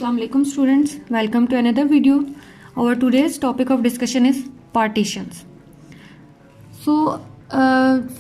Assalamualaikum students, welcome to another video. Our today's topic of discussion is partitions. So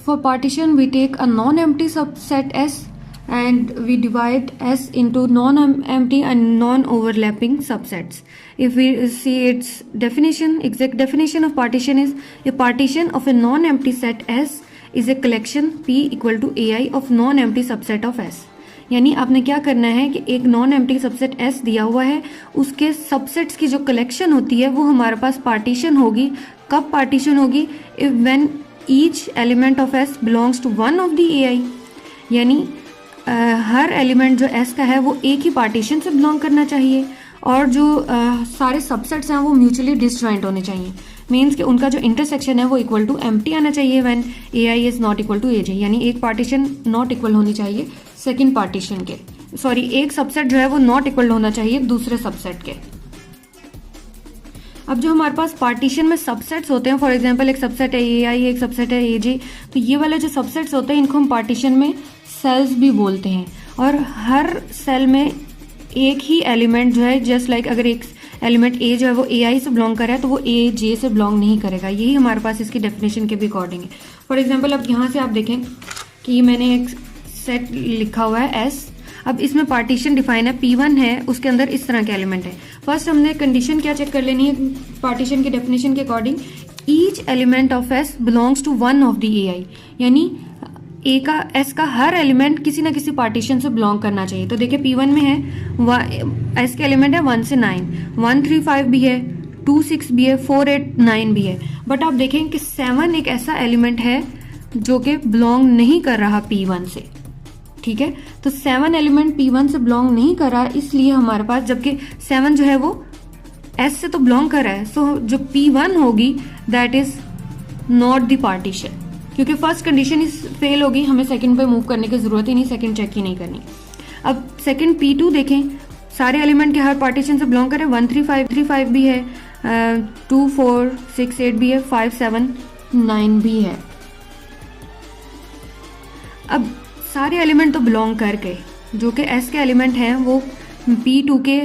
for partition we take a non-empty subset S and we divide S into non-empty and non-overlapping subsets. If we see its definition, exact definition of partition is a partition of a non-empty set S is a collection P equal to AI of non-empty subset of S. यानी आपने क्या करना है कि एक non empty subset S दिया हुआ है, उसके सबसेट्स की जो कलेक्शन होती है वो हमारे पास पार्टीशन होगी. कब पार्टीशन होगी? If when each element of S belongs to one of the AI. यानी हर एलिमेंट जो S का है वो एक ही पार्टीशन से बिलोंग करना चाहिए और जो सारे सबसेट्स हैं वो म्यूचुअली डिसजॉइंट होने चाहिए. मीन्स कि उनका जो इंटरसेक्शन है वो इक्वल टू एम्प्टी आना चाहिए when AI is not equal to AJ. यानी एक पार्टीशन नॉट इक्वल होनी चाहिए सेकेंड पार्टीशन के, सॉरी एक सबसेट जो है वो नॉट इक्वल होना चाहिए दूसरे सबसेट के. अब जो हमारे पास पार्टीशन में सबसेट्स होते हैं, फॉर एग्जांपल एक सबसेट है AI, एक सबसेट है AJ, तो ये वाले जो सबसेट्स होते हैं इनको हम पार्टीशन में सेल्स भी बोलते हैं. और हर सेल में एक ही एलिमेंट जो है, जस्ट लाइक अगर एक एलिमेंट A जो है वो AI से बिलोंग कर रहा है तो वो AJ से बिलोंग नहीं करेगा. यही हमारे पास इसकी डेफिनेशन के भी अकॉर्डिंग है. फॉर एग्जाम्पल अब यहाँ से आप देखें कि ये मैंने एक सेट लिखा हुआ है S. अब इसमें पार्टीशन डिफाइन है, P1 है, उसके अंदर इस तरह के एलिमेंट है. फर्स्ट हमने कंडीशन क्या चेक कर लेनी है पार्टीशन की डेफिनेशन के according. Each element of S belongs to one of the AI. यानी S का हर एलिमेंट किसी ना किसी पार्टीशन से बिलोंग करना चाहिए. तो देखिए P1 में है S के एलिमेंट है 1 से 9, 1 3 5 भी है, 2 6 भी है, 4 8 9 भी है. बट आप देखें कि 7 एक ऐसा एलिमेंट है जो कि बिलोंग नहीं कर रहा P1 से. ठीक है, तो 7 एलिमेंट P1 से बिलोंग नहीं कर रहा, इसलिए हमारे पास, जबकि 7 जो है वो S से तो बिलोंग कर रहा है, सो जो P1 होगी that is not the partition. क्योंकि फर्स्ट कंडीशन इस फेल होगी, हमें सेकंड पे मूव करने की जरूरत ही नहीं, सेकंड चेक ही नहीं करनी. अब सेकंड P2 देखें, सारे एलिमेंट के हर पार्टीशन से बिलोंग करे. 1 3 5 भी है, 2 4 6 8 भी है, 5 7 9 भी है. अब सारे एलिमेंट तो बिलोंग करके जो कि S के एलिमेंट हैं वो P2 के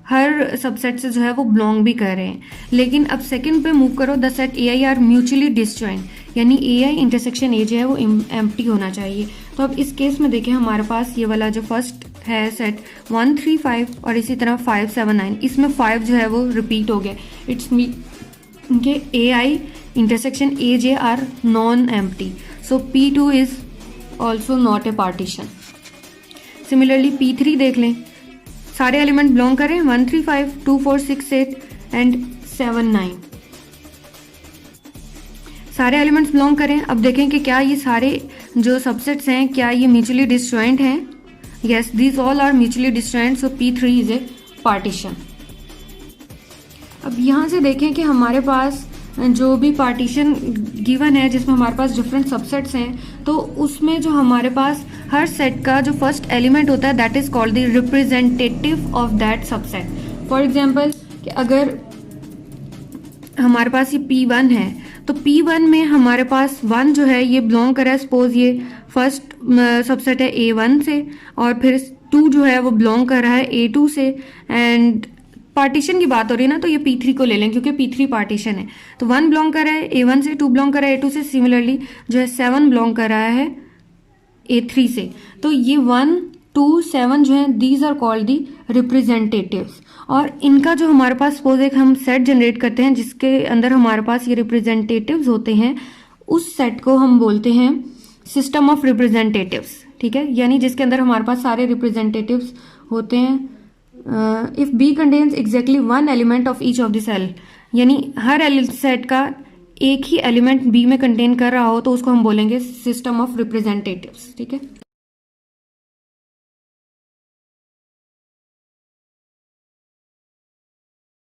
हर सबसेट से जो है वो बिलोंग भी कर रहे हैं. लेकिन अब सेकंड पे मूव करो, the set AI are mutually disjoint. यानी AI इंटरसेक्शन AJ है वो एम्प्टी होना चाहिए. तो अब इस केस में देखें हमारे पास ये वाला जो फर्स्ट है सेट 1 3 5 और इसी तरह 5 7 9, इसमें 5 जो है वो रिपीट हो गया. इट्स मीन के AI intersection AJ are non empty, so P2 is also not a partition. Similarly P3 देख लें, सारे एलिमेंट बिलोंग करें 1 3 5 2 4 6 8 एंड 7 9, सारे एलिमेंट्स बिलोंग करें. अब देखें कि क्या ये सारे जो सबसेट्स हैं क्या ये म्यूचुअली डिसजॉइंट हैं. Yes, these all are mutually disjoint, so P3 is a partition. अब यहाँ से देखें कि हमारे पास जो भी पार्टीशन गिवन है जिसमें हमारे पास डिफरेंट सबसेट्स हैं, तो उसमें जो हमारे पास हर सेट का जो फर्स्ट एलिमेंट होता है that is called the representative of that subset. For example कि अगर हमारे पास ये P1 है तो P1 में हमारे पास 1 जो है ये बिलोंग कर रहा है, सपोज ये फर्स्ट सबसेट है A1 से, और फिर 2 जो है वो बिलोंग कर रहा है A2 से. एंड पार्टीशन की बात हो रही है ना, तो ये P3 को ले लें क्योंकि P3 पार्टीशन है. तो 1 बिलोंग कर रहा है A1 से, 2 बिलोंग कर रहा है A2 से, सिमिलरली जो है 7 बिलोंग कर रहा है A3 से. तो ये 1 2 7 जो है these are called the representatives. और इनका जो हमारे पास सपोज एक हम सेट जनरेट करते हैं जिसके अंदर हमारे पास ये रिप्रेजेंटेटिव्स होते हैं, उस सेट को हम बोलते हैं सिस्टम ऑफ रिप्रेजेंटेटिव्स. ठीक है, यानी जिसके अंदर हमारे पास सारे रिप्रेजेंटेटिव्स होते हैं. If B contains exactly 1 element of each of the cell, यानी हर सेट का एक ही एलिमेंट B में कंटेन कर रहा हो तो उसको हम बोलेंगे सिस्टम ऑफ रिप्रेजेंटेटिव्स. ठीक है.